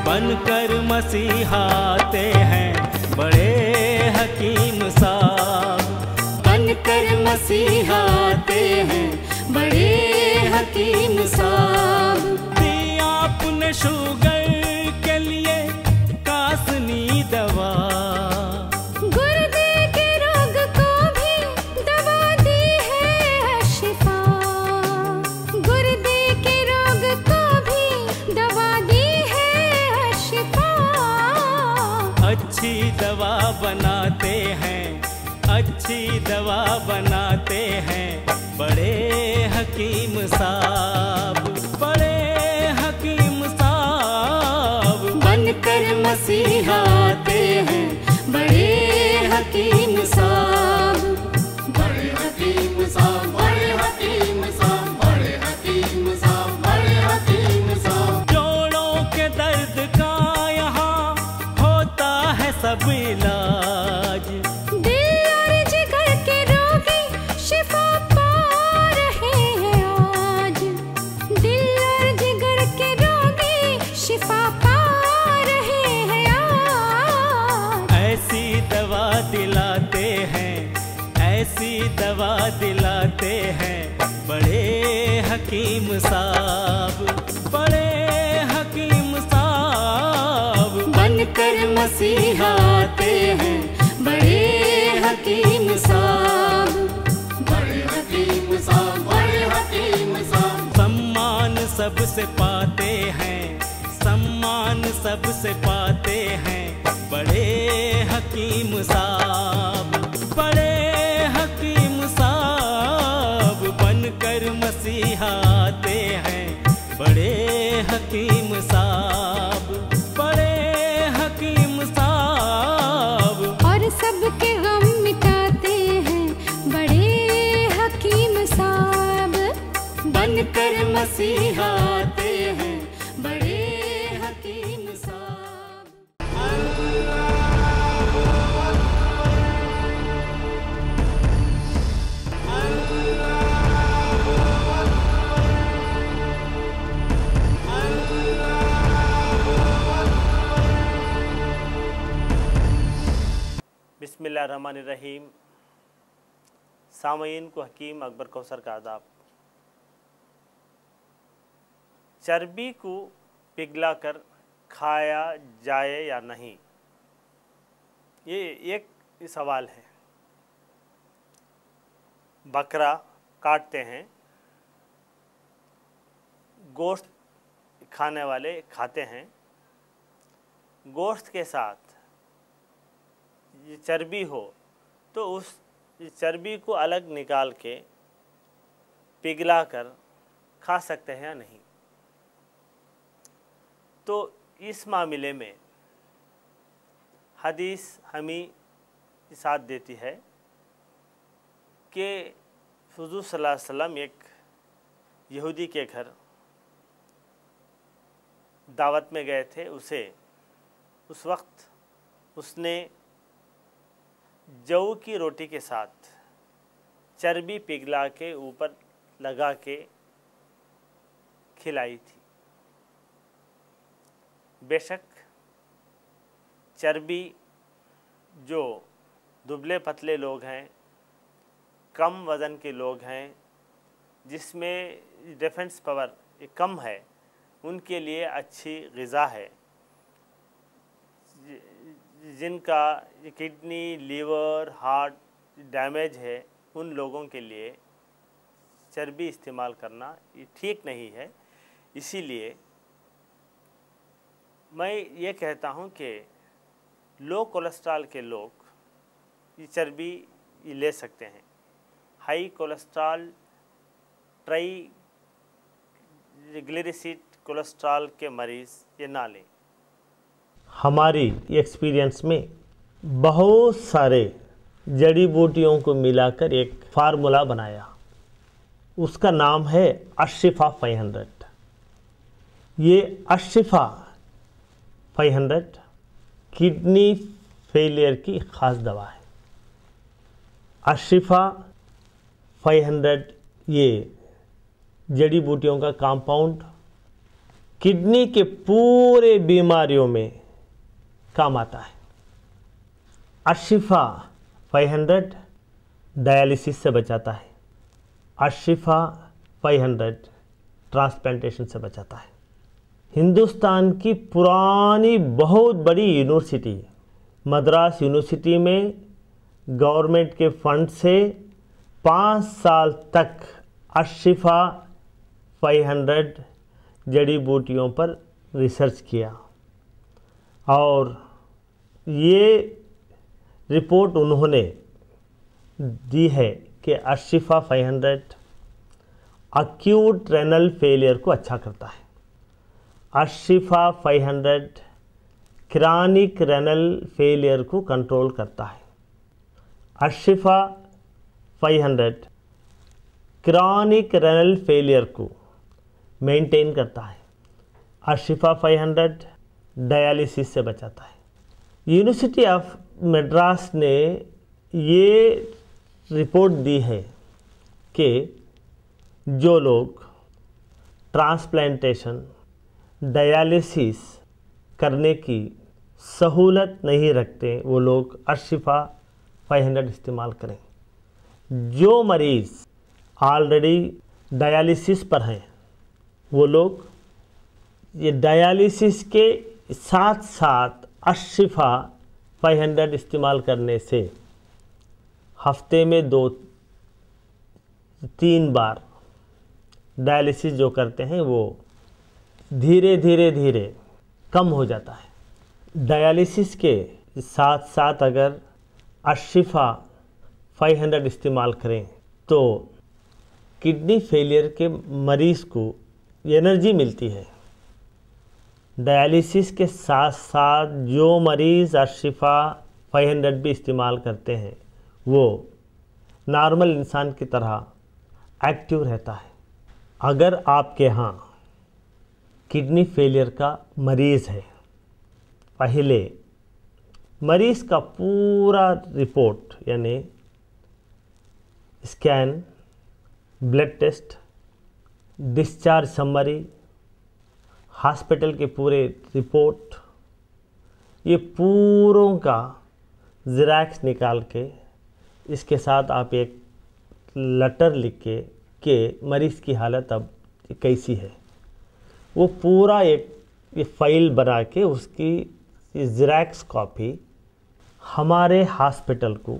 बनकर मसीहाते हैं बड़े हकीम साहब, बनकर मसीहाते हैं बड़े हकीम साहब। दिया आपने शुगर के लिए कासनी दवा, गुर्दे के रोग को भी दवा दी है शिफा, गुर्दे के रोग को भी दवा दी है शिफा। अच्छी दवा बनाते हैं, अच्छी दवा बनाते हैं बड़े हकीम साहब, बड़े हकीम साहब। बनकर मसीहाते हैं बड़े हकीम साहब, बड़े हकीम साहब, बड़े हकीम साहब, बड़े हकीम साहब, बड़े हकीम साहब। जोड़ों के दर्द का यहाँ होता है सब इलाज, दिल और जिगर के रोगी शिफा पा रहे हैं आज, दिल और जिगर के रोगी शिफा पा रहे हैं आज। ऐसी दवा दिलाते हैं, ऐसी दवा दिलाते हैं बड़े हकीम साहब, बड़े हकीम साहब। बनकर मसीहाते हैं बड़े हकीम साहब, बड़े हकीम साहब, बड़े हकीम साहब। सम्मान सबसे पाते हैं, सम्मान सबसे पाते हैं बड़े हकीम साहब, बड़े हकीम साहब। बनकर मसीहाते हैं बड़े हकीम साहब, बड़े हकीम साहब। और सबके गम मिटाते हैं बड़े हकीम साहब। बनकर मसीहाते हैं बड़े हकीम साहब। बिस्मिल्लाहिर्रहमानिर्रहीम। सामईन को हकीम अकबर कौसर का आदाब। चर्बी को पिघलाकर खाया जाए या नहीं, ये एक सवाल है। बकरा काटते हैं, गोश्त खाने वाले खाते हैं, गोश्त के साथ ये चर्बी हो तो उस चर्बी को अलग निकाल के पिघला कर खा सकते हैं या नहीं। तो इस मामले में हदीस हमें साथ देती है कि हुज़ूर सल्लल्लाहु अलैहि वसल्लम एक यहूदी के घर दावत में गए थे। उस वक्त उसने जौ की रोटी के साथ चर्बी पिघला के ऊपर लगा के खिलाई थी। बेशक चर्बी जो दुबले पतले लोग हैं, कम वज़न के लोग हैं, जिसमें डिफेंस पावर कम है, उनके लिए अच्छी ग़िज़ा है। जिनका किडनी, लीवर, हार्ट डैमेज है, उन लोगों के लिए चर्बी इस्तेमाल करना ये ठीक नहीं है। इसीलिए मैं ये कहता हूँ कि लो कोलेस्ट्रॉल के लोग ये चर्बी ले सकते हैं। हाई कोलेस्ट्रॉल, ट्राइग्लिसराइड कोलेस्ट्रॉल के मरीज़ ये ना लें। हमारी एक्सपीरियंस में बहुत सारे जड़ी बूटियों को मिलाकर एक फार्मूला बनाया, उसका नाम है अशिफा 500। ये अशिफा 500 किडनी फेलियर की ख़ास दवा है। अशिफा 500 ये जड़ी बूटियों का कंपाउंड किडनी के पूरे बीमारियों में काम आता है। अशिफा 500 डायलिसिस से बचाता है। अशिफा 500 ट्रांसप्लांटेशन से बचाता है। हिंदुस्तान की पुरानी बहुत बड़ी यूनिवर्सिटी मद्रास यूनिवर्सिटी में गवर्नमेंट के फंड से 5 साल तक अशिफा 500 जड़ी बूटियों पर रिसर्च किया और ये रिपोर्ट उन्होंने दी है कि अशिफा 500 अक्यूट रेनल फेलियर को अच्छा करता है। अशिफा 500 क्रॉनिक रेनल फेलियर को कंट्रोल करता है। अशिफा 500 क्रॉनिक रेनल फेलियर को मेंटेन करता है। अशिफा 500 डायलिसिस से बचाता है। यूनिवर्सिटी ऑफ मद्रास ने ये रिपोर्ट दी है कि जो लोग ट्रांसप्लांटेशन डायलिसिस करने की सहूलत नहीं रखते वो लोग अशिफा 500 इस्तेमाल करें। जो मरीज़ ऑलरेडी डायलिसिस पर हैं वो लोग ये डायलिसिस के साथ साथ अशिफा 500 इस्तेमाल करने से हफ्ते में 2-3 बार डायलिसिस जो करते हैं वो धीरे धीरे कम हो जाता है। डायलिसिस के साथ साथ अगर अशिफा 500 इस्तेमाल करें तो किडनी फेलियर के मरीज़ को एनर्जी मिलती है। डायलिसिस के साथ साथ जो मरीज़ अशिफा 500 भी इस्तेमाल करते हैं वो नॉर्मल इंसान की तरह एक्टिव रहता है। अगर आपके यहाँ किडनी फेलियर का मरीज़ है, पहले मरीज़ का पूरा रिपोर्ट यानी scan, blood test, discharge summary, hospital के पूरे रिपोर्ट, ये पूरों का ज़ेरॉक्स निकाल के इसके साथ आप एक लेटर लिख के मरीज़ की हालत अब कैसी है वो पूरा एक फाइल बना के उसकी ज़ेरॉक्स कॉपी हमारे हॉस्पिटल को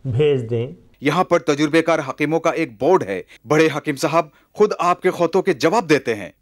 भेज दें। यहाँ पर तजुर्बेकार हकीमों का एक बोर्ड है। बड़े हकीम साहब खुद आपके खौतों के जवाब देते हैं।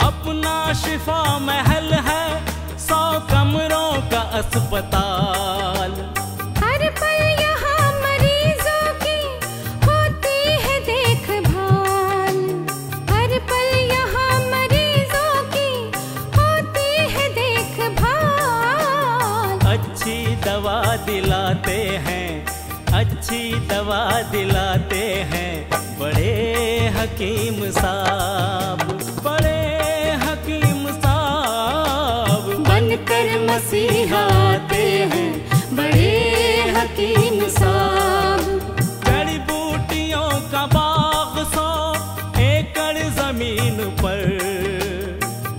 अपना शिफा महल है, 100 कमरों का अस्पताल। हर पल यहाँ मरीजों की होती है देखभाल। हर पल यहाँ मरीजों की होती है देखभाल। अच्छी दवा दिलाते हैं, अच्छी दवा दिलाते हैं बड़े हकीम साहब, बड़े हकीम साहब। बनकर मसीहा आते हैं बड़े हकीम साहब। जड़ी बूटियों का बाग 100 एकड़ जमीन पर,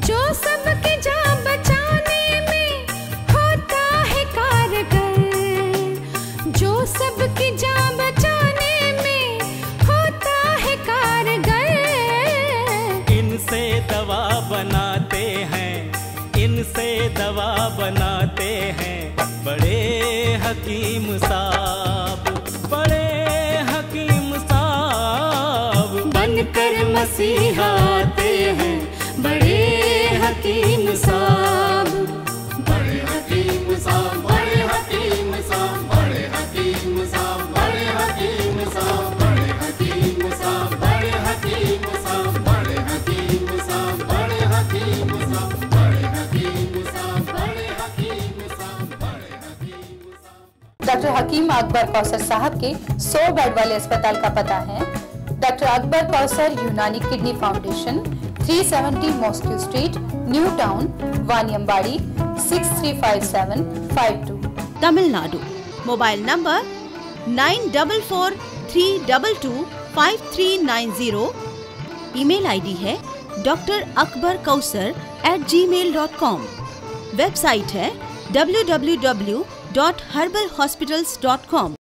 जो सबकी जान बचाने में होता है कारगर। जो सबकी जान बचाने में होता है कारगर। इनसे दवा बनाते हैं, इनसे दवा बनाते हैं बड़े हकीम साहब, बड़े हकीम साहब। बनकर मसीहा आते हैं बड़े हकीम साहब। बड़े हकीम साहब, बड़े हकीम साहब, बड़े हकीम साहब, बड़े हकीम साहब, बड़े हकीम साहब, बड़े हकीम साहब, बड़े हकीम साहब, बड़े हकीम साहब, बड़े हकीम साहब, बड़े हकीम साहब, बड़े हकीम साहब। डॉक्टर हकीम अकबर कौसर साहब के 100 बेड वाले अस्पताल का पता है doctor Akbar Kausar Unani kidney foundation, 370 mosque street, new town, Vaniyambadi, 635752, Tamil Nadu. Mobile number 9443225390। Email ID है drakausar herbal@gmail.com। वेबसाइट है www.herbalhospitals.com।